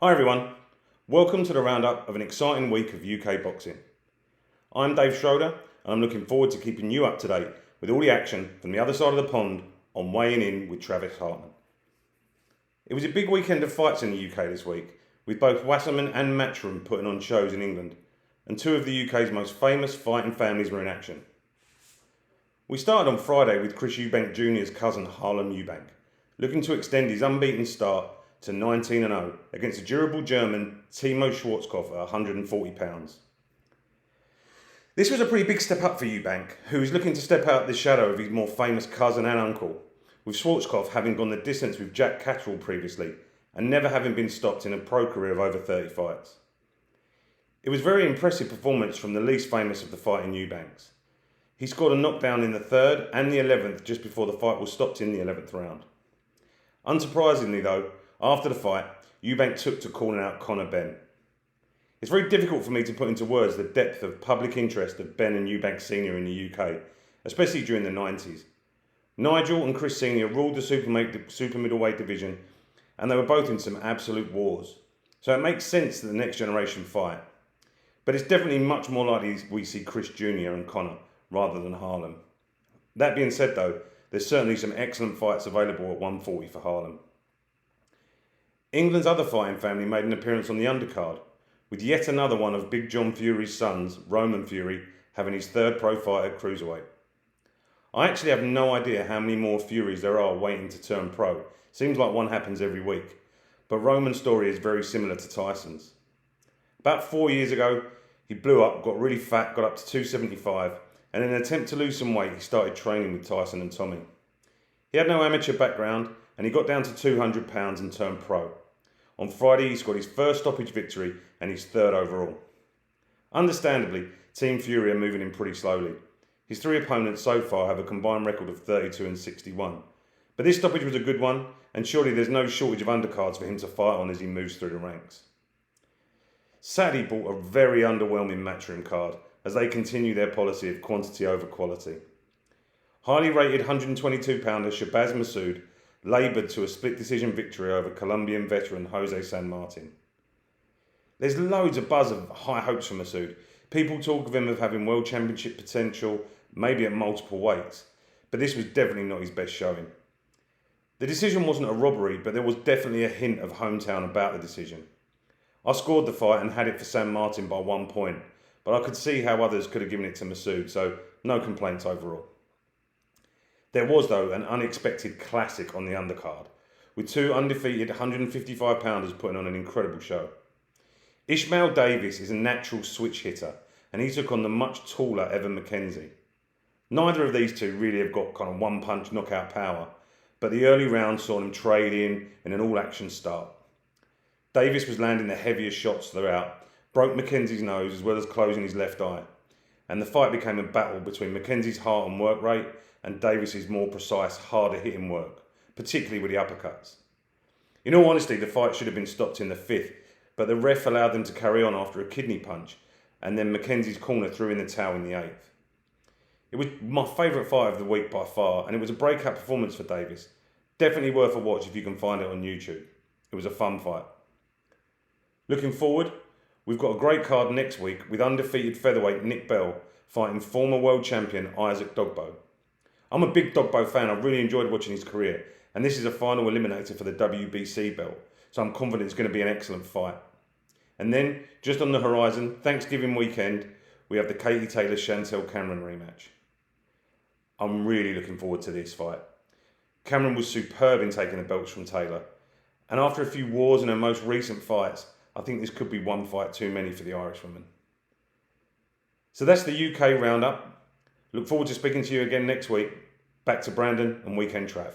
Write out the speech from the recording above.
Hi everyone, welcome to the roundup of an exciting week of UK boxing. I'm Dave Shroder and I'm looking forward to keeping you up to date with all the action from the other side of the pond on Weighing In with Travis Hartman. It was a big weekend of fights in the UK this week, with both Wasserman and Matchroom putting on shows in England, and two of the UK's most famous fighting families were in action. We started on Friday with Chris Eubank Jr.'s cousin Harlem Eubank, looking to extend his unbeaten start to 19-0 against a durable German Timo Schwarzkopf at 140 pounds. This was a pretty big step up for Eubank, who is looking to step out the shadow of his more famous cousin and uncle, with Schwarzkopf having gone the distance with Jack Catterall previously and never having been stopped in a pro career of over 30 fights. It was a very impressive performance from the least famous of the fighting Eubanks. He scored a knockdown in the 3rd and the 11th just before the fight was stopped in the 11th round. Unsurprisingly though, after the fight, Eubank took to calling out Conor Benn. It's very difficult for me to put into words the depth of public interest of Benn and Eubank Sr. in the UK, especially during the 90s. Nigel and Chris Sr. ruled the super middleweight division, and they were both in some absolute wars. So it makes sense that the next generation fight. But it's definitely much more likely we see Chris Jr. and Conor rather than Harlem. That being said though, there's certainly some excellent fights available at 140 for Harlem. England's other fighting family made an appearance on the undercard, with yet another one of Big John Fury's sons, Roman Fury, having his 3rd pro fight at cruiserweight. I actually have no idea how many more Furys there are waiting to turn pro. Seems like one happens every week, but Roman's story is very similar to Tyson's. About 4 years ago, he blew up, got really fat, got up to 275, and in an attempt to lose some weight, he started training with Tyson and Tommy. He had no amateur background, and he got down to 200 pounds and turned pro. On Friday, he scored his first stoppage victory and his 3rd overall. Understandably, Team Fury are moving him pretty slowly. His 3 opponents so far have a combined record of 32 and 61. But this stoppage was a good one, and surely there's no shortage of undercards for him to fight on as he moves through the ranks. Saturday brought a very underwhelming Matchroom card as they continue their policy of quantity over quality. Highly rated 122-pounder Shabazz Massoud laboured to a split decision victory over Colombian veteran Jose San Martin. There's loads of buzz of high hopes for Massoud. People talk of him as having world championship potential, maybe at multiple weights, but this was definitely not his best showing. The decision wasn't a robbery, but there was definitely a hint of hometown about the decision. I scored the fight and had it for San Martin by 1 point, but I could see how others could have given it to Massoud, so no complaints overall. There was, though, an unexpected classic on the undercard, with 2 undefeated 155-pounders putting on an incredible show. Ishmael Davis is a natural switch hitter, and he took on the much taller Evan McKenzie. Neither of these two really have got kind of one-punch knockout power, but the early rounds saw them trade in an all-action start. Davis was landing the heaviest shots throughout, broke McKenzie's nose as well as closing his left eye, and the fight became a battle between McKenzie's heart and work rate and Davis's more precise, harder hitting work, particularly with the uppercuts. In all honesty, the fight should have been stopped in the 5th, but the ref allowed them to carry on after a kidney punch, and then McKenzie's corner threw in the towel in the 8th. It was my favourite fight of the week by far, and it was a breakout performance for Davis. Definitely worth a watch if you can find it on YouTube. It was a fun fight. Looking forward, we've got a great card next week with undefeated featherweight Nick Bell fighting former world champion Isaac Dogbo. I'm a big Dogbo fan. I really enjoyed watching his career, and this is a final eliminator for the WBC belt, so I'm confident it's going to be an excellent fight. And then, just on the horizon, Thanksgiving weekend, we have the Katie Taylor-Chantel Cameron rematch. I'm really looking forward to this fight. Cameron was superb in taking the belts from Taylor, and after a few wars in her most recent fights, I think this could be one fight too many for the Irishwoman. So that's the UK roundup. Look forward to speaking to you again next week. Back to Brandon and Weekend Trav.